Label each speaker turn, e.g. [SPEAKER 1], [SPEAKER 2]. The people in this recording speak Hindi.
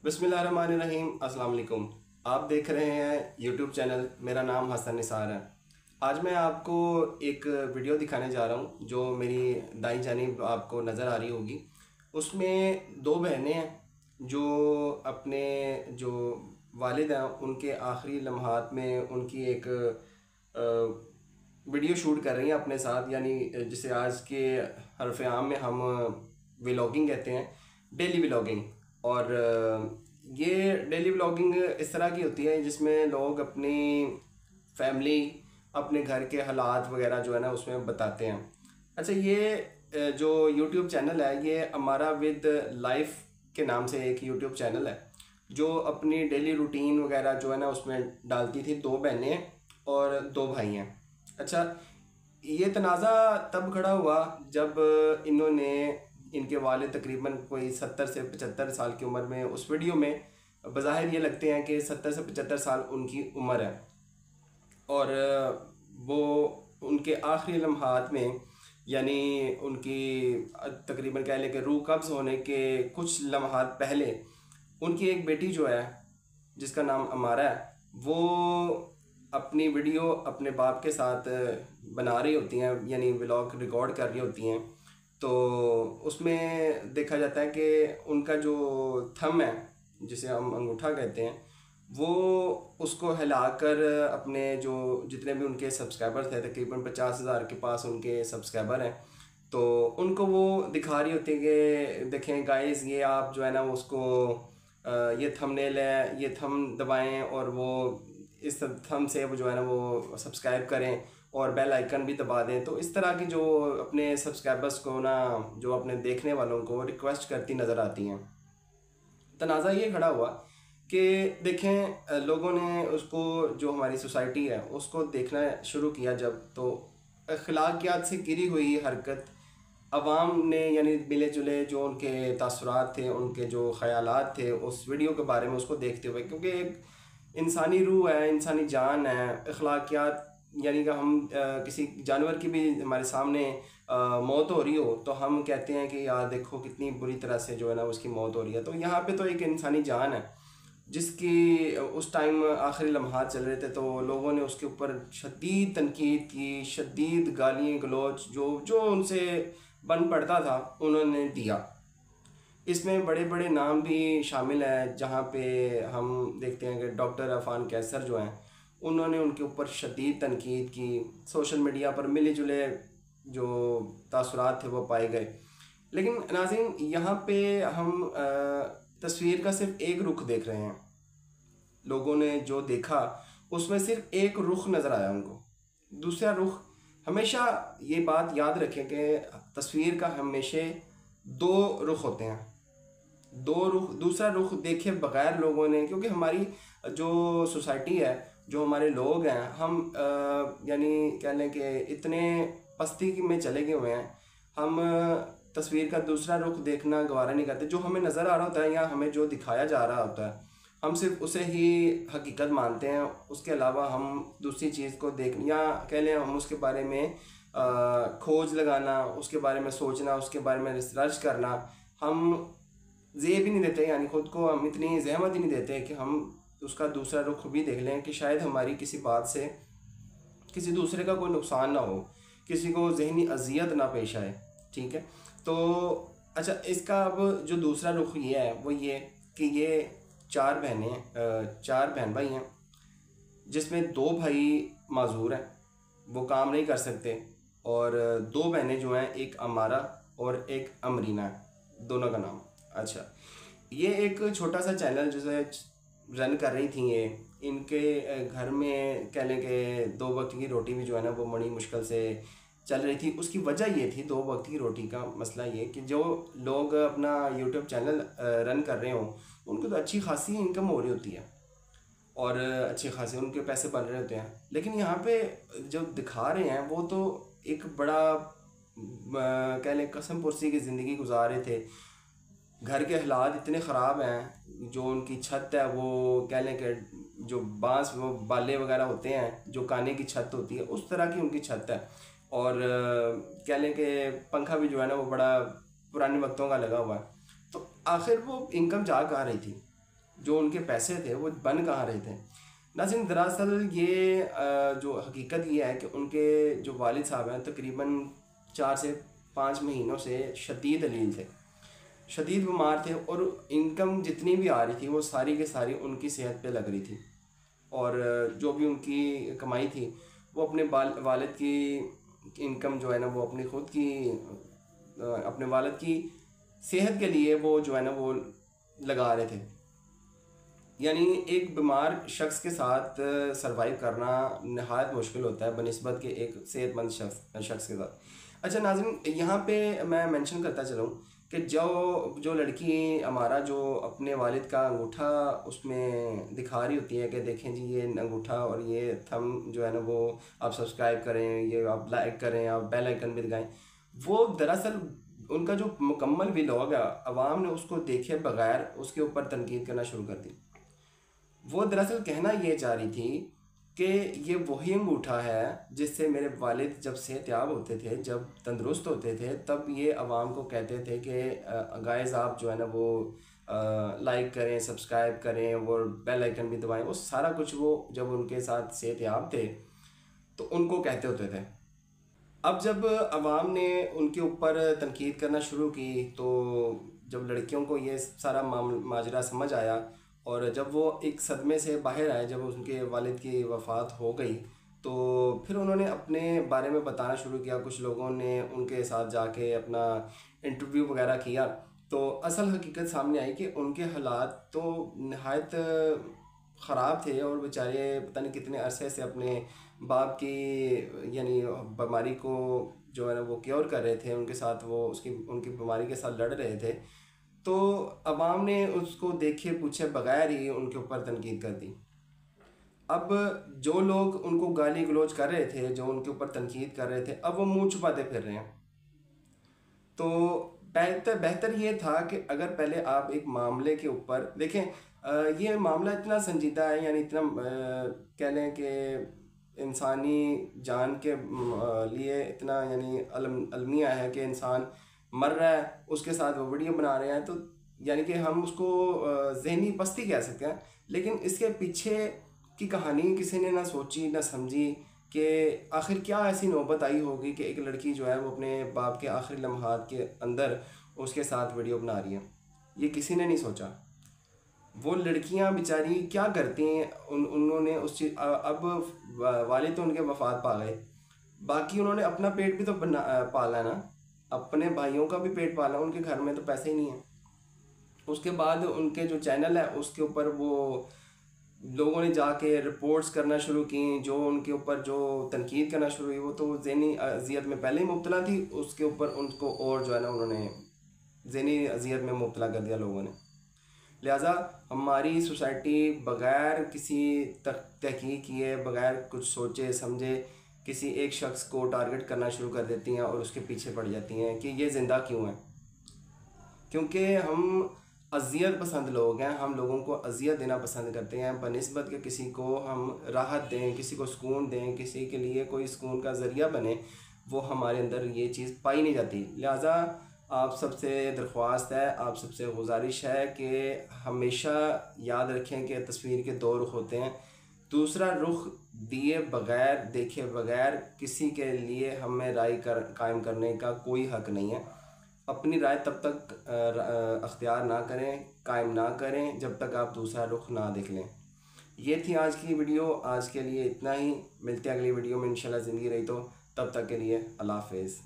[SPEAKER 1] बिस्मिल्लाहिर्रहमानिर्रहीम। अस्सलाम वालेकुम। आप देख रहे हैं यूट्यूब चैनल। मेरा नाम हसन निसार है। आज मैं आपको एक वीडियो दिखाने जा रहा हूँ जो मेरी दाईं जानिब आपको नज़र आ रही होगी। उसमें दो बहनें हैं जो अपने जो वालिद हैं उनके आखिरी लम्हात में उनकी एक वीडियो शूट कर रही हैं अपने साथ, यानी जिसे आज के हरफ आम में हम व्लॉगिंग कहते हैं, डेली व्लॉगिंग। और ये डेली व्लॉगिंग इस तरह की होती है जिसमें लोग अपनी फैमिली, अपने घर के हालात वगैरह जो है ना उसमें बताते हैं। अच्छा, ये जो यूट्यूब चैनल है ये अमारा विद लाइफ के नाम से एक यूट्यूब चैनल है जो अपनी डेली रूटीन वगैरह जो है ना उसमें डालती थी। दो बहनें और दो भाई हैं। अच्छा, ये तनाज़ा तब खड़ा हुआ जब इन्होंने, इनके वालिद तकरीबन कोई 70 से 75 साल की उम्र में, उस वीडियो में बज़ाहिर ये लगते हैं कि 70 से 75 साल उनकी उम्र है, और वो उनके आखिरी लम्हात में, यानी उनकी तकरीबन कह लें कि रूह कब्ज़ होने के कुछ लम्हात पहले उनकी एक बेटी जो है जिसका नाम अमारा है, वो अपनी वीडियो अपने बाप के साथ बना रही होती हैं, यानी व्लॉग रिकॉर्ड कर रही होती हैं। तो उसमें देखा जाता है कि उनका जो थंब है, जिसे हम अंगूठा कहते हैं, वो उसको हिलाकर अपने जो जितने भी उनके सब्सक्राइबर थे, तकरीबन 50,000 के पास उनके सब्सक्राइबर हैं, तो उनको वो दिखा रही होती है कि देखें गाइस, ये आप जो है ना उसको ये थंबनेल है, ये थंब दबाएं और वो इस थंब से वो जो है ना वो सब्सक्राइब करें और बेल आइकन भी दबा दें। तो इस तरह की जो अपने सब्सक्राइबर्स को ना, जो अपने देखने वालों को रिक्वेस्ट करती नज़र आती हैं। तनाज़ा ये खड़ा हुआ कि देखें, लोगों ने उसको, जो हमारी सोसाइटी है उसको देखना शुरू किया जब, तो अखलाकियात से गिरी हुई हरकत अवाम ने, यानी मिले जुले जो उनके तासुरात थे, उनके जो ख़यालात थे उस वीडियो के बारे में, उसको देखते हुए, क्योंकि एक इंसानी रूह है, इंसानी जान है, अखलाकियात, यानी कि हम किसी जानवर की भी हमारे सामने मौत हो रही हो तो हम कहते हैं कि यार देखो कितनी बुरी तरह से जो है ना उसकी मौत हो रही है। तो यहाँ पे तो एक इंसानी जान है जिसकी उस टाइम आखिरी लम्हात चल रहे थे, तो लोगों ने उसके ऊपर शदीद तनकीद की, शदीद गाली गलौज जो जो उनसे बन पड़ता था उन्होंने दिया। इसमें बड़े बड़े नाम भी शामिल हैं, जहाँ पे हम देखते हैं कि डॉक्टर अफ़ान कैसर जो हैं उन्होंने उनके ऊपर शदीद तनकीद की। सोशल मीडिया पर मिले जुले जो तासुरात थे वो पाए गए। लेकिन नाज़रीन, यहाँ पे हम तस्वीर का सिर्फ एक रुख देख रहे हैं। लोगों ने जो देखा उसमें सिर्फ एक रुख नज़र आया उनको, दूसरा रुख। हमेशा ये बात याद रखें कि तस्वीर का हमेशा दो रुख होते हैं। दो रुख, दूसरा रुख देखे बगैर लोगों ने, क्योंकि हमारी जो सोसाइटी है, जो हमारे लोग हैं, हम यानी कह लें कि इतने पस्ती में चले गए हुए हैं, हम तस्वीर का दूसरा रुख देखना गवारा नहीं करते। जो हमें नज़र आ रहा होता है या हमें जो दिखाया जा रहा होता है, हम सिर्फ उसे ही हकीकत मानते हैं। उसके अलावा हम दूसरी चीज़ को देख, या कह लें हम उसके बारे में खोज लगाना, उसके बारे में सोचना, उसके बारे में रिसर्च करना हम ये भी नहीं देते, यानी ख़ुद को हम इतनी जहमत ही नहीं देते कि हम उसका दूसरा रुख भी देख लें कि शायद हमारी किसी बात से किसी दूसरे का कोई नुकसान ना हो, किसी को जहनी अजियत ना पेश आए। ठीक है, तो अच्छा, इसका अब जो दूसरा रुख ये है वो ये कि ये चार बहन भाई हैं, जिसमें दो भाई माजूर हैं, वो काम नहीं कर सकते, और दो बहनें जो हैं, एक अमारा और एक अमरीना है, दोनों का नाम। अच्छा, ये एक छोटा सा चैनल जिसे रन कर रही थी ये, इनके घर में कह लें कि दो वक्त की रोटी भी जो है ना वो बड़ी मुश्किल से चल रही थी। उसकी वजह ये थी, दो वक्त की रोटी का मसला ये कि जो लोग अपना यूट्यूब चैनल रन कर रहे हों उनको तो अच्छी खासी इनकम हो रही होती है और अच्छे खासे उनके पैसे बन रहे होते हैं। लेकिन यहाँ पे जो दिखा रहे हैं वो तो एक बड़ा कह लें कसम पुरसी की ज़िंदगी गुजार रहे थे। घर के हालात इतने ख़राब हैं, जो उनकी छत है वो कह लें कि जो बांस वो बाले वगैरह होते हैं, जो काने की छत होती है उस तरह की उनकी छत है, और कह लें कि पंखा भी जो है ना वो बड़ा पुराने वक्तों का लगा हुआ है। तो आखिर वो इनकम जा कहाँ रही थी? जो उनके पैसे थे वो बन कहाँ रहे थे। नाज़रीन, दरअसल ये जो हकीकत ये है कि उनके जो वालिद साहब हैं तकरीबन 4 से 5 महीनों से शदीद अलील थे, शदीद बीमार थे, और इनकम जितनी भी आ रही थी वो सारी के सारी उनकी सेहत पे लग रही थी। और जो भी उनकी कमाई थी वो अपने वालिद की इनकम जो है ना वो अपनी ख़ुद की अपने वालिद की सेहत के लिए वो जो है ना वो लगा रहे थे। यानी एक बीमार शख्स के साथ सरवाइव करना नहायत मुश्किल होता है बनिस्बत के एक सेहतमंद शख्स के साथ। अच्छा नाज़रीन, यहाँ पे मैं मेंशन करता चलूँ कि जो लड़की हमारा जो अपने वालिद का अंगूठा उसमें दिखा रही होती है कि देखें जी ये अंगूठा और ये थंब जो है ना वो आप सब्सक्राइब करें, ये आप लाइक करें, आप बेल आइकन भी दबाएं, वो दरअसल उनका जो मुकम्मल व्लॉग है अवाम ने उसको देखे बगैर उसके ऊपर तनकीद करना शुरू कर दी। वो दरअसल कहना ये चाह रही थी कि ये वही अंगूठा है जिससे मेरे वालिद जब सेहतयाब होते थे, जब तंदुरुस्त होते थे, तब ये आवाम को कहते थे कि गाइस आप जो है ना वो लाइक करें, सब्सक्राइब करें और बेल आइकन भी दबाएं। वो सारा कुछ वो जब उनके साथ सेहतयाब थे तो उनको कहते होते थे। अब जब आवाम ने उनके ऊपर तनकीद करना शुरू की तो जब लड़कियों को ये सारा माजरा समझ आया और जब वो एक सदमे से बाहर आए, जब उनके वालिद की वफ़ात हो गई, तो फिर उन्होंने अपने बारे में बताना शुरू किया। कुछ लोगों ने उनके साथ जाके अपना इंटरव्यू वगैरह किया तो असल हकीकत सामने आई कि उनके हालात तो नहायत ख़राब थे और बेचारे पता नहीं कितने अरसे से अपने बाप की यानी बीमारी को जो है ना वो क्योर कर रहे थे, उनके साथ वो उनकी बीमारी के साथ लड़ रहे थे। तो अवाम ने उसको देखे पूछे बगैर ही उनके ऊपर तनकीद कर दी। अब जो लोग उनको गाली गलौज कर रहे थे, जो उनके ऊपर तनकीद कर रहे थे, अब वो मुंह छुपाते फिर रहे हैं। तो बेहतर ये था कि अगर पहले आप एक मामले के ऊपर देखें, ये मामला इतना संजीदा है, यानी इतना कह लें कि इंसानी जान के लिए इतना यानी अलमिया है कि इंसान मर रहा है, उसके साथ वो वीडियो बना रहे हैं, तो यानी कि हम उसको ज़हनी पस्ती कह सकते हैं। लेकिन इसके पीछे की कहानी किसी ने ना सोची ना समझी कि आखिर क्या ऐसी नौबत आई होगी कि एक लड़की जो है वो अपने बाप के आखिरी लम्हात के अंदर उसके साथ वीडियो बना रही है। ये किसी ने नहीं सोचा। वो लड़कियां बेचारी क्या करती हैं, उन्होंने उस चीज़ अब वालिद तो उनके वफात पा गए, बाकी उन्होंने अपना पेट भी तो पाला ना, अपने भाइयों का भी पेट पाला। उनके घर में तो पैसे ही नहीं है। उसके बाद उनके जो चैनल है उसके ऊपर वो लोगों ने जाके रिपोर्ट्स करना शुरू की, जो उनके ऊपर जो तनकीद करना शुरू हुई, वो तो ज़हनी अजियत में पहले ही मुब्तला थी, उसके ऊपर उनको और जो है ना उन्होंने ज़हनी अजियत में मुब्तला कर दिया लोगों ने। लिहाजा हमारी सोसाइटी बग़ैर किसी तहकीक किए, बग़ैर कुछ सोचे समझे किसी एक शख्स को टारगेट करना शुरू कर देती हैं और उसके पीछे पड़ जाती हैं कि ये ज़िंदा क्यों है। क्योंकि हम अज़ियत पसंद लोग हैं, हम लोगों को अज़ियत देना पसंद करते हैं बनिस्बत के किसी को हम राहत दें, किसी को सुकून दें, किसी के लिए कोई सुकून का ज़रिया बने, वो हमारे अंदर ये चीज़ पाई नहीं जाती। लिहाजा आप सबसे दरख्वास्त है, आप सबसे गुजारिश है कि हमेशा याद रखें कि तस्वीर के दो रुख होते हैं। दूसरा रुख दिए बग़ैर, देखे बग़ैर किसी के लिए हमें राय कायम करने का कोई हक़ नहीं है। अपनी राय तब तक अख्तियार ना करें, कायम ना करें जब तक आप दूसरा रुख ना देख लें। ये थी आज की वीडियो। आज के लिए इतना ही। मिलते हैं अगली वीडियो में इंशाल्लाह। ज़िंदगी रही तो तब तक के लिए अल्लाह हाफ़िज़।